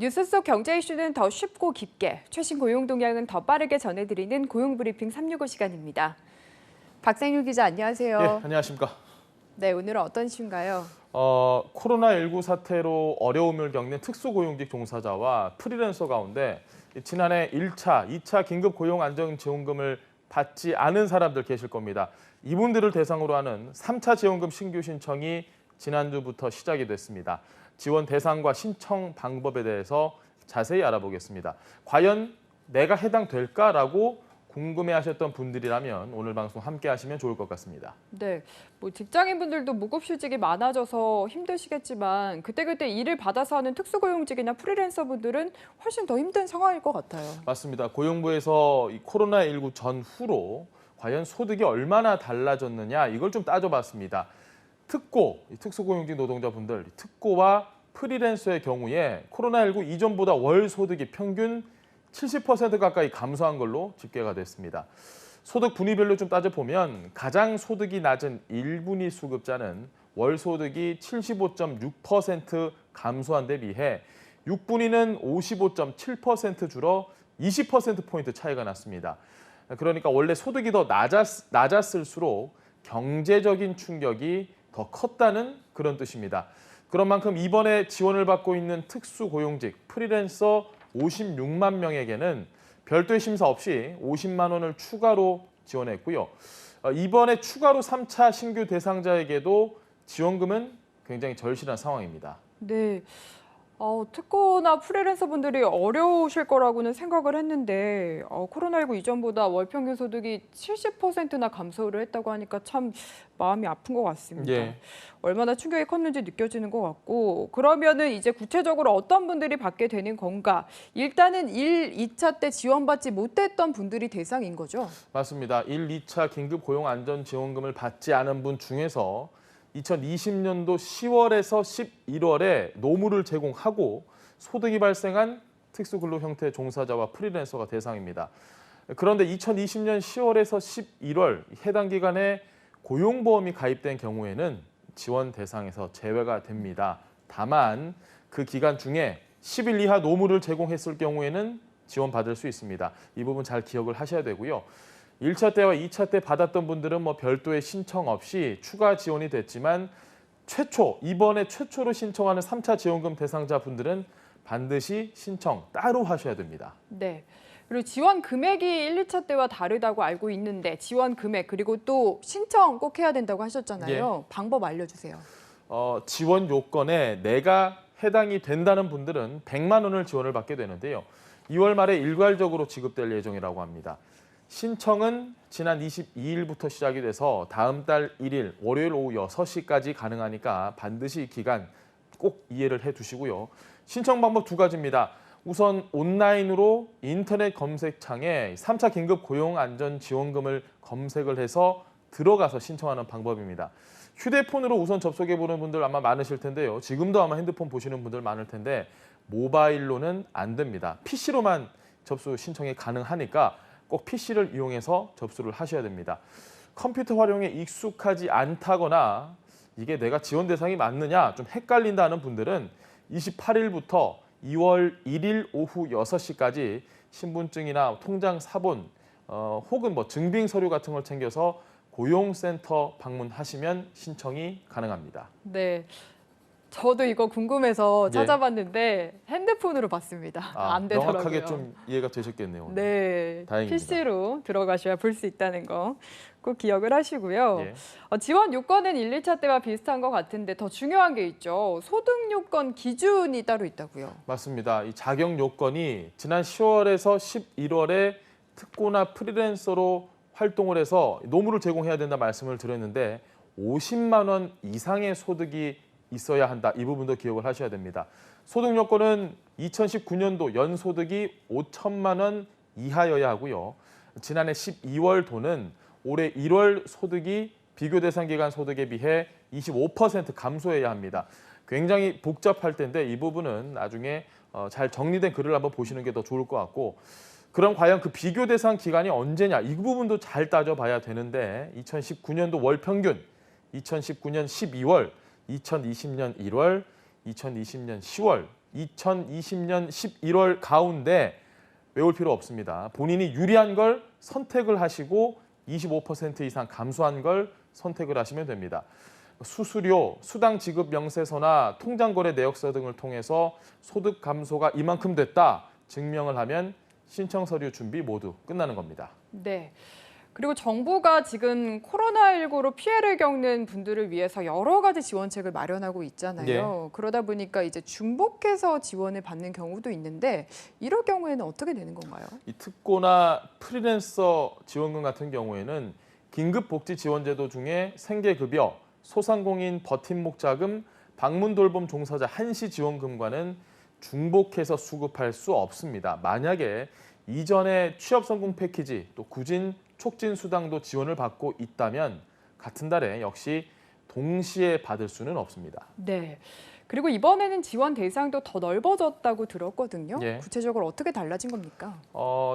뉴스 속 경제 이슈는 더 쉽고 깊게, 최신 고용 동향은 더 빠르게 전해드리는 고용브리핑 365 시간입니다. 박상률 기자 안녕하세요. 예, 안녕하십니까. 네, 오늘은 어떤 이슈인가요? 코로나19 사태로 어려움을 겪는 특수고용직 종사자와 프리랜서 가운데 지난해 1차, 2차 긴급 고용 안정지원금을 받지 않은 사람들 계실 겁니다. 이분들을 대상으로 하는 3차 지원금 신규 신청이 지난주부터 시작이 됐습니다. 지원 대상과 신청 방법에 대해서 자세히 알아보겠습니다. 과연 내가 해당될까라고 궁금해하셨던 분들이라면 오늘 방송 함께 하시면 좋을 것 같습니다. 네, 직장인분들도 무급휴직이 많아져서 힘드시겠지만 그때그때 일을 받아서 하는 특수고용직이나 프리랜서분들은 훨씬 더 힘든 상황일 것 같아요. 맞습니다. 고용부에서 이 코로나19 전후로 과연 소득이 얼마나 달라졌느냐 이걸 좀 따져봤습니다. 특고, 특수고용직 노동자분들, 특고와 프리랜서의 경우에 코로나19 이전보다 월 소득이 평균 70% 가까이 감소한 걸로 집계가 됐습니다. 소득 분위별로 좀 따져보면 가장 소득이 낮은 1분위 수급자는 월 소득이 75.6% 감소한 데 비해 6분위는 55.7% 줄어 20%포인트 차이가 났습니다. 그러니까 원래 소득이 더 낮았을수록 경제적인 충격이 더 컸다는 그런 뜻입니다. 그런 만큼 이번에 지원을 받고 있는 특수고용직, 프리랜서 56만 명에게는 별도의 심사 없이 50만 원을 추가로 지원했고요. 이번에 추가로 3차 신규 대상자에게도 지원금은 굉장히 절실한 상황입니다. 네. 특고나 프리랜서분들이 어려우실 거라고는 생각을 했는데 코로나19 이전보다 월 평균 소득이 70%나 감소를 했다고 하니까 참 마음이 아픈 것 같습니다. 예. 얼마나 충격이 컸는지 느껴지는 것 같고 그러면은 이제 구체적으로 어떤 분들이 받게 되는 건가? 일단은 1, 2차 때 지원받지 못했던 분들이 대상인 거죠? 맞습니다. 1, 2차 긴급 고용 안전 지원금을 받지 않은 분 중에서 2020년도 10월에서 11월에 노무를 제공하고 소득이 발생한 특수근로 형태 종사자와 프리랜서가 대상입니다. 그런데 2020년 10월에서 11월 해당 기간에 고용보험이 가입된 경우에는 지원 대상에서 제외가 됩니다. 다만 그 기간 중에 10일 이하 노무를 제공했을 경우에는 지원받을 수 있습니다. 이 부분 잘 기억을 하셔야 되고요. 1차 때와 2차 때 받았던 분들은 별도의 신청 없이 추가 지원이 됐지만 이번에 최초로 신청하는 3차 지원금 대상자 분들은 반드시 신청 따로 하셔야 됩니다. 네. 그리고 지원 금액이 1, 2차 때와 다르다고 알고 있는데 지원 금액 그리고 또 신청 꼭 해야 된다고 하셨잖아요. 방법 알려주세요. 지원 요건에 내가 해당이 된다는 분들은 100만 원을 지원을 받게 되는데요. 2월 말에 일괄적으로 지급될 예정이라고 합니다. 신청은 지난 22일부터 시작이 돼서 다음 달 1일 월요일 오후 6시까지 가능하니까 반드시 이 기간 꼭 이해를 해두시고요. 신청 방법 두 가지입니다. 우선 온라인으로 인터넷 검색창에 3차 긴급 고용안전지원금을 검색을 해서 들어가서 신청하는 방법입니다. 휴대폰으로 우선 접속해보는 분들 아마 많으실 텐데요. 지금도 아마 핸드폰 보시는 분들 많을 텐데 모바일로는 안 됩니다. PC로만 접수 신청이 가능하니까 꼭 PC를 이용해서 접수를 하셔야 됩니다. 컴퓨터 활용에 익숙하지 않다거나 이게 내가 지원 대상이 맞느냐 좀 헷갈린다는 분들은 28일부터 2월 1일 오후 6시까지 신분증이나 통장 사본 혹은 증빙 서류 같은 걸 챙겨서 고용센터 방문하시면 신청이 가능합니다. 네. 저도 이거 궁금해서 찾아봤는데 핸드폰으로 봤습니다. 안 되더라고요. 명확하게 좀 이해가 되셨겠네요. 네, 다행입니다. PC로 들어가셔야 볼 수 있다는 거 꼭 기억을 하시고요. 예. 지원 요건은 1, 2차 때와 비슷한 것 같은데 더 중요한 게 있죠. 소득 요건 기준이 따로 있다고요. 맞습니다. 이 자격 요건이 지난 10월에서 11월에 특고나 프리랜서로 활동을 해서 노무를 제공해야 된다 말씀을 드렸는데 50만 원 이상의 소득이 있어야 한다. 이 부분도 기억을 하셔야 됩니다. 소득 요건은 2019년도 연소득이 5천만 원 이하여야 하고요. 지난해 12월 도는 올해 1월 소득이 비교 대상 기간 소득에 비해 25% 감소해야 합니다. 굉장히 복잡할 텐데 이 부분은 나중에 잘 정리된 글을 한번 보시는 게 더 좋을 것 같고 그럼 과연 그 비교 대상 기간이 언제냐 이 부분도 잘 따져봐야 되는데 2019년도 월 평균, 2019년 12월, 2020년 1월, 2020년 10월 2020년 11월 가운데 외울 필요 없습니다. 본인이 유리한 걸 선택을 하시고 25% 이상 감소한 걸 선택을 하시면 됩니다. 수수료, 수당 지급 명세서나 통장거래 내역서 등을 통해서 소득 감소가 이만큼 됐다 증명을 하면 신청 서류 준비 모두 끝나는 겁니다. 네. 그리고 정부가 지금 코로나19로 피해를 겪는 분들을 위해서 여러 가지 지원책을 마련하고 있잖아요. 네. 그러다 보니까 이제 중복해서 지원을 받는 경우도 있는데 이럴 경우에는 어떻게 되는 건가요? 이 특고나 프리랜서 지원금 같은 경우에는 긴급복지지원제도 중에 생계급여, 소상공인 버팀목 자금, 방문돌봄 종사자 한시 지원금과는 중복해서 수급할 수 없습니다. 만약에 이전에 취업성공 패키지, 또 구진, 촉진 수당도 지원을 받고 있다면 같은 달에 역시 동시에 받을 수는 없습니다. 네. 그리고 이번에는 지원 대상도 더 넓어졌다고 들었거든요. 예. 구체적으로 어떻게 달라진 겁니까?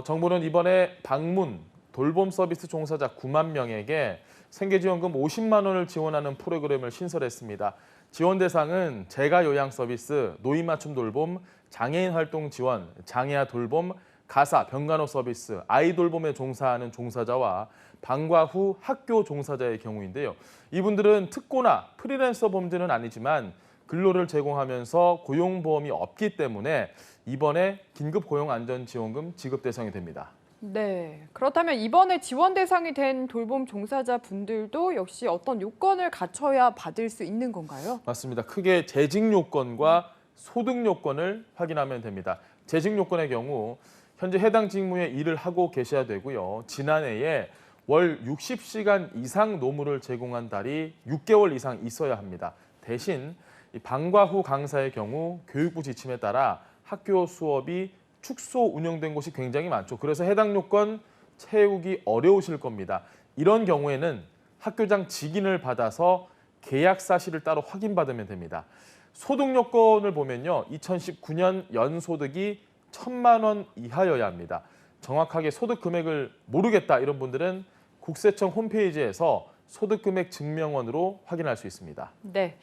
정부는 이번에 방문, 돌봄 서비스 종사자 9만 명에게 생계지원금 50만 원을 지원하는 프로그램을 신설했습니다. 지원 대상은 재가 요양 서비스, 노인 맞춤 돌봄, 장애인 활동 지원, 장애아 돌봄, 가사, 병간호 서비스, 아이 돌봄에 종사하는 종사자와 방과 후 학교 종사자의 경우인데요. 이분들은 특고나 프리랜서 범죄는 아니지만 근로를 제공하면서 고용보험이 없기 때문에 이번에 긴급고용안전지원금 지급 대상이 됩니다. 네. 그렇다면 이번에 지원 대상이 된 돌봄 종사자 분들도 역시 어떤 요건을 갖춰야 받을 수 있는 건가요? 맞습니다. 크게 재직 요건과 소득 요건을 확인하면 됩니다. 재직 요건의 경우 현재 해당 직무에 일을 하고 계셔야 되고요. 지난해에 월 60시간 이상 노무를 제공한 달이 6개월 이상 있어야 합니다. 대신 이 방과 후 강사의 경우 교육부 지침에 따라 학교 수업이 축소 운영된 곳이 굉장히 많죠. 그래서 해당 요건 채우기 어려우실 겁니다. 이런 경우에는 학교장 직인을 받아서 계약 사실을 따로 확인받으면 됩니다. 소득 요건을 보면요. 2019년 연소득이 1,000만 원 이하여야 합니다. 정확하게 소득 금액을 모르겠다 이런 분들은 국세청 홈페이지에서 소득 금액 증명원으로 확인할 수 있습니다. 네.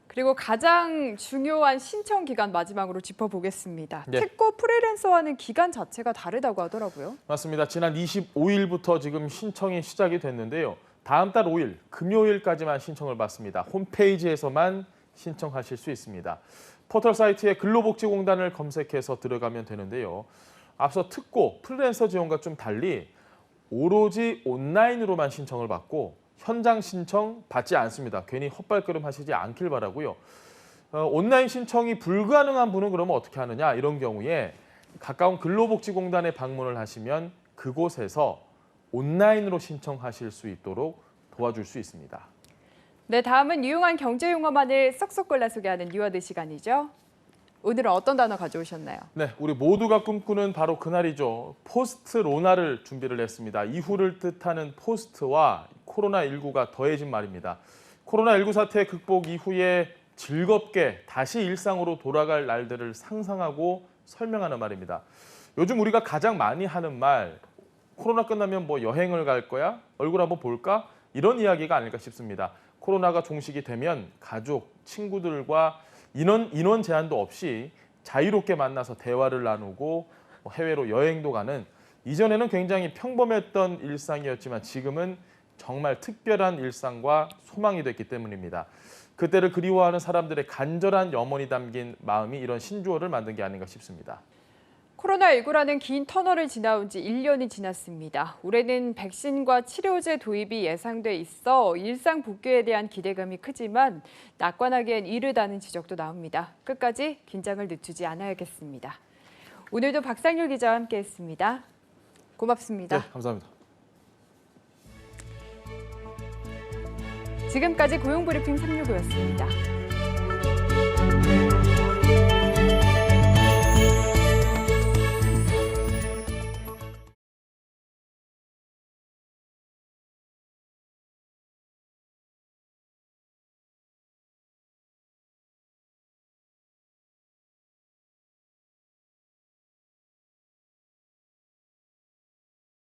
그리고 가장 중요한 신청 기간 마지막으로 짚어보겠습니다. 네. 특고 프리랜서와는 기간 자체가 다르다고 하더라고요. 맞습니다. 지난 25일부터 지금 신청이 시작이 됐는데요. 다음 달 5일 금요일까지만 신청을 받습니다. 홈페이지에서만 신청하실 수 있습니다. 포털 사이트에 근로복지공단을 검색해서 들어가면 되는데요. 앞서 특고, 프리랜서 지원과 좀 달리 오로지 온라인으로만 신청을 받고 현장 신청 받지 않습니다. 괜히 헛발걸음 하시지 않길 바라고요. 온라인 신청이 불가능한 분은 그러면 어떻게 하느냐? 이런 경우에 가까운 근로복지공단에 방문을 하시면 그곳에서 온라인으로 신청하실 수 있도록 도와줄 수 있습니다. 네, 다음은 유용한 경제 용어만을 쏙쏙 골라 소개하는 뉴워드 시간이죠. 오늘은 어떤 단어 가져오셨나요? 네, 우리 모두가 꿈꾸는 바로 그날이죠. 포스트 로나를 준비를 했습니다. 이후를 뜻하는 포스트와 코로나19가 더해진 말입니다. 코로나19 사태 극복 이후에 즐겁게 다시 일상으로 돌아갈 날들을 상상하고 설명하는 말입니다. 요즘 우리가 가장 많이 하는 말, 코로나 끝나면 뭐 여행을 갈 거야? 얼굴 한번 볼까? 이런 이야기가 아닐까 싶습니다. 코로나가 종식이 되면 가족, 친구들과 인원 제한도 없이 자유롭게 만나서 대화를 나누고 해외로 여행도 가는 이전에는 굉장히 평범했던 일상이었지만 지금은 정말 특별한 일상과 소망이 됐기 때문입니다. 그때를 그리워하는 사람들의 간절한 염원이 담긴 마음이 이런 신조어를 만든 게 아닌가 싶습니다. 코로나19라는 긴 터널을 지나온 지 1년이 지났습니다. 올해는 백신과 치료제 도입이 예상돼 있어 일상 복귀에 대한 기대감이 크지만 낙관하기엔 이르다는 지적도 나옵니다. 끝까지 긴장을 늦추지 않아야겠습니다. 오늘도 박상률 기자와 함께했습니다. 고맙습니다. 네, 감사합니다. 지금까지 고용브리핑 365였습니다.